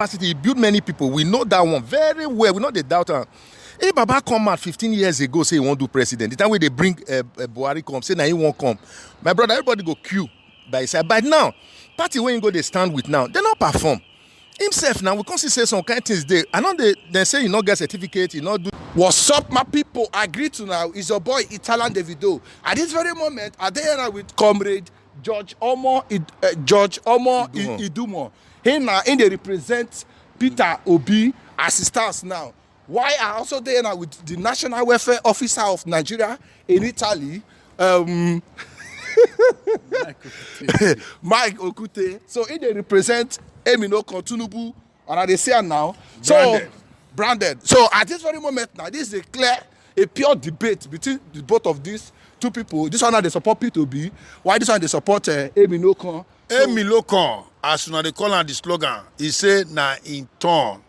capacity, he built many people. We know that one very well. We know the doubt. If Baba come out 15 years ago, say he won't do president, the time when they bring Buhari come, say now he won't come. My brother, everybody go queue by his side. But now, party when you go, they stand with now, they not perform. Himself now, we can't say some kind of things there. I know they say you not get certificate, you not do. What's up, my people? I agree to now. Is your boy Italian Davido. At this very moment, I there with Comrade George Omo Edumo. He now in they represent Peter Obi as he stands now. Why are also there now with the National Welfare Officer of Nigeria in Italy, Mike Okute. So he they represent Eminoko Tinubu, and they say now. So branded. So at this very moment now, this is a pure debate between the both of these two people. This one now they support P2B, while this one they support Eminoko. Eminoko, as soon as they call on the slogan, he say na in turn.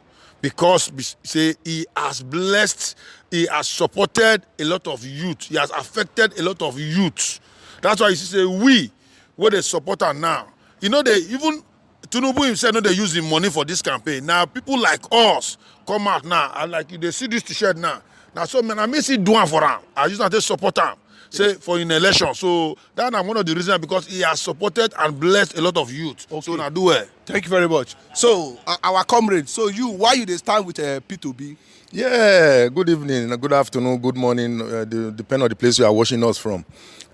Because say he has blessed, he has supported a lot of youth, he has affected a lot of youth. That's why he say we, where they support her now. You know, they even Tinubu himself know they use the money for this campaign. Now people like us come out now and like they see this t-shirt now. Now so man, I may see do one for him. I just not to support him. Say for an election. So that's one of the reasons because he has supported and blessed a lot of youth. Okay. So now do it. Thank you very much. So our comrade, so you why you they stand with P2B? Yeah, good evening, good afternoon, good morning, depending on the place you are watching us from.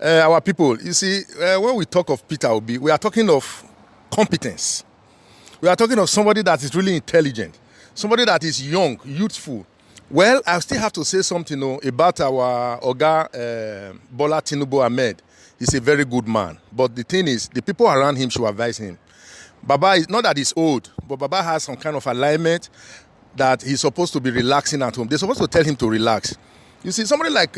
Our people, you see, when we talk of Peter Obi, we are talking of competence. We are talking of somebody that is really intelligent, somebody that is young, youthful. Well, I still have to say something about our Oga Bola Tinubu Ahmed. He's a very good man. But the thing is, the people around him should advise him. Baba is not that he's old, but Baba has some kind of alignment that he's supposed to be relaxing at home. They're supposed to tell him to relax. You see, somebody like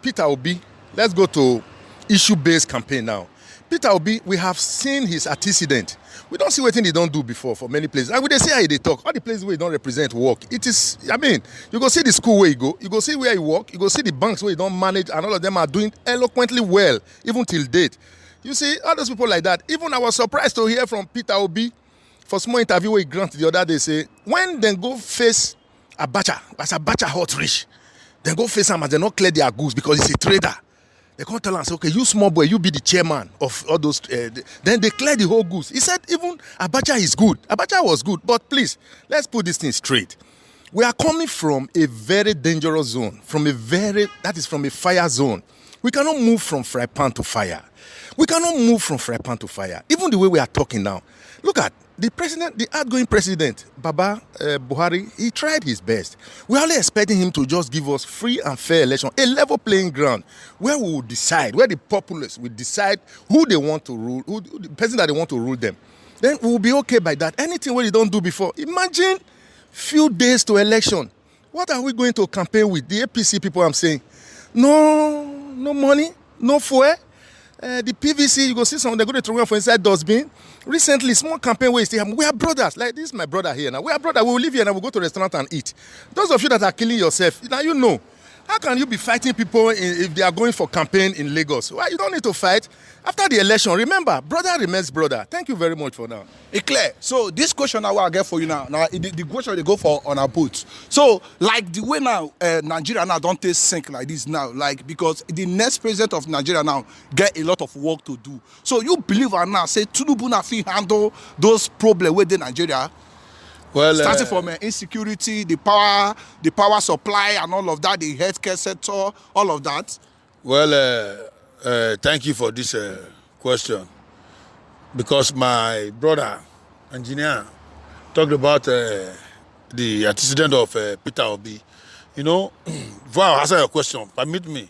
Peter Obi, let's go to issue-based campaign now. Peter Obi, we have seen his antecedent. We don't see what he don't do before for many places. And we they say how they talk. All the places where he don't represent work. It is, I mean, you go see the school where he go. You go see where he work. You go see the banks where he don't manage. And all of them are doing eloquently well, even till date. You see, all those people like that. Even I was surprised to hear from Peter Obi for small interview where he grant the other day say, when they go face Abacha, as Abacha hot rich, they go face him and they not clear their goods because he's a trader. They can't tell us, okay, you small boy, you be the chairman of all those. Then they clear the whole goods. He said even Abacha is good. Abacha was good. But please, let's put this thing straight. We are coming from a very dangerous zone, from a fire zone. We cannot move from fry pan to fire. We cannot move from fry pan to fire. Even the way we are talking now. Look at the president, the outgoing president, Baba Buhari, he tried his best. We're only expecting him to just give us free and fair election, a level playing ground where we will decide, where the populace will decide who they want to rule, who the person that they want to rule them. Then we will be okay by that. Anything what they don't do before. Imagine few days to election. What are we going to campaign with? The APC people I'm saying, no money, no fuel. The PVC, you go see someone, they're going to throw for inside dustbin. Recently, small campaign where we are brothers. Like this is my brother here now. We are brothers. We will live here and we'll go to a restaurant and eat. Those of you that are killing yourself, now you know. How can you be fighting people if they are going for campaign in Lagos? Well, you don't need to fight. After the election, remember, brother remains brother. Thank you very much for now. It's clear. So this question now I get for you now. Now the question they go for on our boats. So like the way now Nigeria now don't take sink like this now, like because the next president of Nigeria now get a lot of work to do. So you believe and now say Tinubu na fit handle those problems within Nigeria? Well, starting from insecurity, the power supply and all of that, the healthcare sector, all of that. Well, thank you for this question. Because my brother, engineer, talked about the antecedent of Peter Obi. You know, before I answer your question, permit me.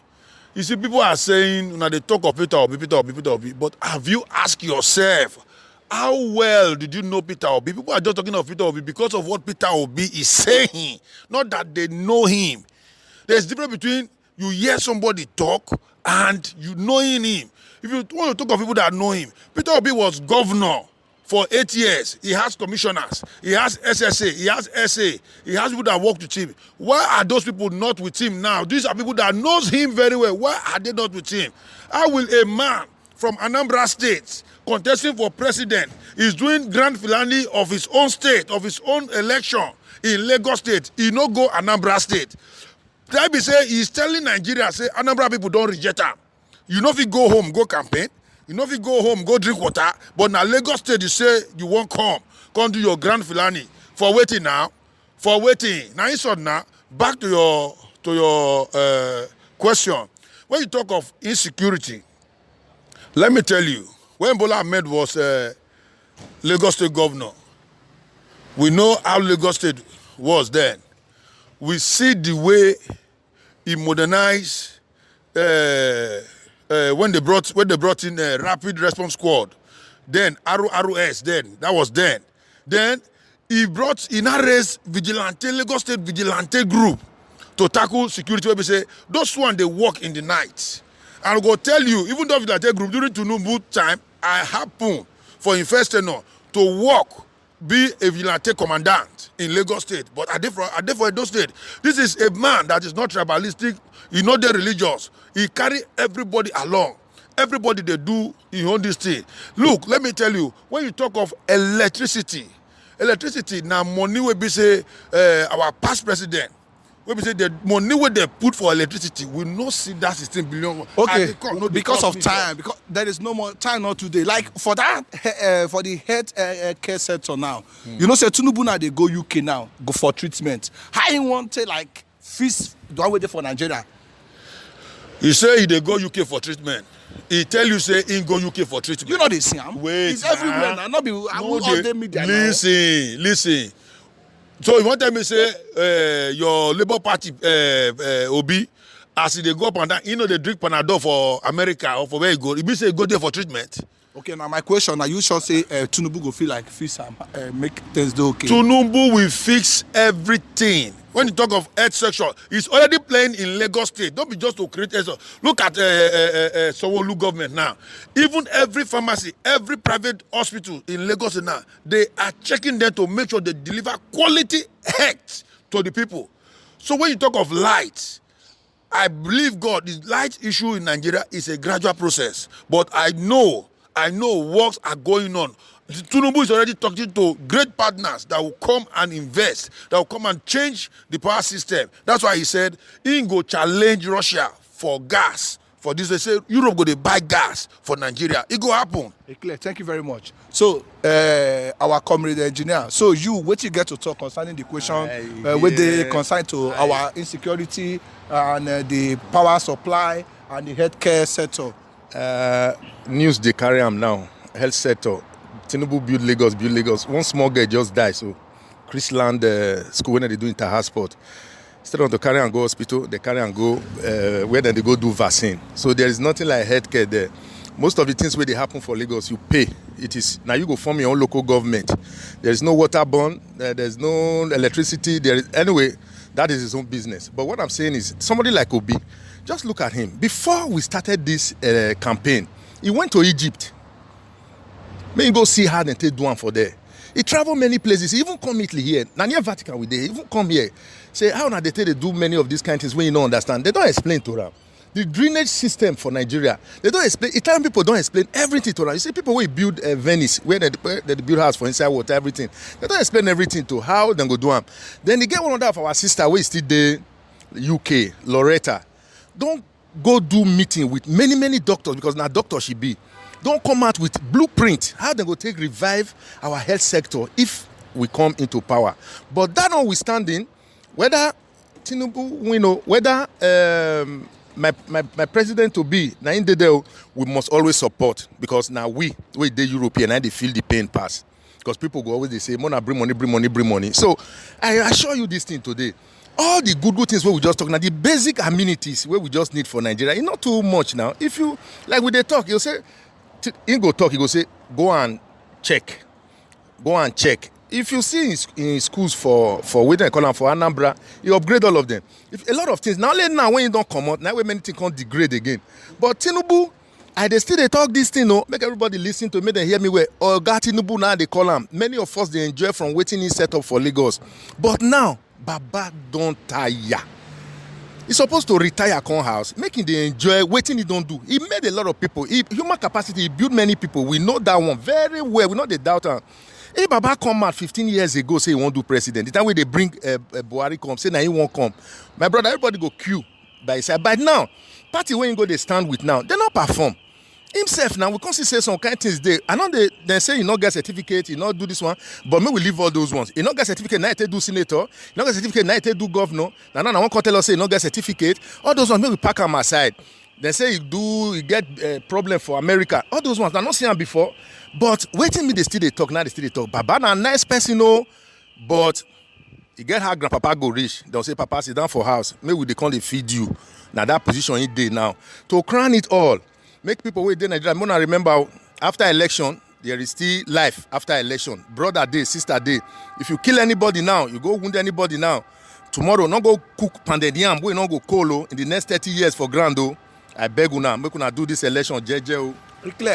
You see, people are saying, they talk of Peter Obi, but have you asked yourself, how well did you know Peter Obi? People are just talking of Peter Obi because of what Peter Obi is saying, not that they know him. There's a difference between you hear somebody talk and you knowing him. If you want to talk of people that know him, Peter Obi was governor for 8 years. He has commissioners, he has SSA, he has SA, he has people that work with him. Why are those people not with him now? These are people that knows him very well. Why are they not with him? How will a man from Anambra State contesting for president is doing grand finale of his own state, of his own election in Lagos State, he no go Anambra State. That be say he's telling Nigeria, say Anambra people don't reject him. You know if you go home, go campaign. You know if you go home, go drink water. But now Lagos State, you say you won't come do your grand finale. For waiting now, for waiting. Now inside now, back to your question. When you talk of insecurity, let me tell you, when Bola Ahmed was Lagos State governor, we know how Lagos State was then. We see the way he modernized when they brought in a rapid response squad. Then RRS, then that was then. Then he now raised vigilante Lagos State vigilante group to tackle security. Where we say those one they work in the night. And I go tell you, even though vigilante group during Tinubu time, I happen for first tenure to work, be a vigilante commandant in Lagos State, but I did for Edo State. This is a man that is not tribalistic, he not the religious. He carry everybody along. Everybody they do in own this state. Look, let me tell you, when you talk of electricity now money will be say our past president. When we say the money where they put for electricity, we not see that 16 billion. Okay, because of time, because there is no more time not today. Like for that, for the health care sector now, you know, say Tinubu now they go UK now, go for treatment. How you want to like feast the one waiting for Nigeria? He say they go UK for treatment. He tell you say he go UK for treatment. You know they see him. Wait, it's everywhere now. Not be all the media. Listen. So you want to tell me say your Labour Party Obi, as they go up and down, you know they drink Panadol for America or for where you go. He be say go there for treatment. Okay, now my question, now you should say Tinubu go feel like fix and make things do okay. Tinubu will fix everything. When you talk of health section, he's already playing in Lagos State. Don't be just to create a look at Sanwo-Olu government now. Even every pharmacy, every private hospital in Lagos State now, they are checking them to make sure they deliver quality health to the people. So when you talk of light, I believe God, the light issue in Nigeria is a gradual process. But I know works are going on. Tinubu is already talking to great partners that will come and invest, that will come and change the power system. That's why he said he go challenge Russia for gas. For this, they say Europe go to buy gas for Nigeria. It go happen. Clear. Thank you very much. So, our comrade engineer. So what you get to talk concerning the question with the concern to our insecurity and the power supply and the healthcare sector. News they carry am now. Health sector. Tinubu build Lagos. One small girl just died. So, Chrisland school when they do inter-sport. Instead of to carry and go hospital, they carry and go where then they go do vaccine. So there is nothing like healthcare there. Most of the things where they happen for Lagos, you pay. It is now you go form your own local government. There is no water burn. There's no electricity. Anyway, that is his own business. But what I'm saying is, somebody like Obi, just look at him. Before we started this campaign, he went to Egypt. May you go see how they take do one for there. He traveled many places. He even come Italy here. Now near Vatican with they even come here. Say how now they take they do many of these kind of things when you don't understand. They don't explain to them. The drainage system for Nigeria, they don't explain. Italian people don't explain everything to them. You see people who build Venice, where they build house for inside water, everything. They don't explain everything to how they go do them. Then they get one of our sister who is still there, UK, Loretta. Don't go do meeting with many doctors because now doctor she be. Don't come out with blueprint how they go take revive our health sector if we come into power. But that notwithstanding, whether Tinubu win or whether my president to be now in the day, we must always support because now we the European and they feel the pain pass because people go always they say Mona bring money. So I assure you this thing today. All the good things where we just talk now, the basic amenities where we just need for Nigeria, it's not too much now. If you like with the talk, you'll say. He go talk, he go say, go and check. If you see in schools for waiting call for Anambra, you upgrade all of them. If a lot of things, now when you don't come out, now when many things can't degrade again. But Tinubu, they talk this thing, no, make everybody listen to me, they hear me well. Or got Tinubu now they call him. Many of us they enjoy from waiting in set up for Lagos. But now, Baba don't tire. He's supposed to retire come house, making they enjoy waiting he don't do. He made a lot of people. Human capacity, he built many people. We know that one very well. We know the doubt. Hey, Baba come out 15 years ago, say he won't do president. The time when they bring Buhari come, say now he won't come. My brother, everybody go queue by his side. But now, party when you go, they stand with now, they not perform. Himself now, we can't say some kind of things there. I know they say he not get certificate, he not do this one, but me we leave all those ones. He not get certificate, now he do senator, he not get certificate, now he do governor. Now I want to tell us say he not get certificate. All those ones, maybe pack on my side. They say he get problem for America. All those ones, I not seen them before. But waiting me, they still they talk, now they still they talk. Baba na nice person, but you get how grandpapa go rich. They'll say, Papa, sit down for house. Maybe they can't feed you. Now that position he did now. To crown it all, make people wait in Nigeria. I remember after election, there is still life after election. Brother day, sister day. If you kill anybody now, you go wound anybody now. Tomorrow, not go cook pounded yam, we not go colo in the next 30 years for grand. I beg una, make una do this election, jeje. Clear.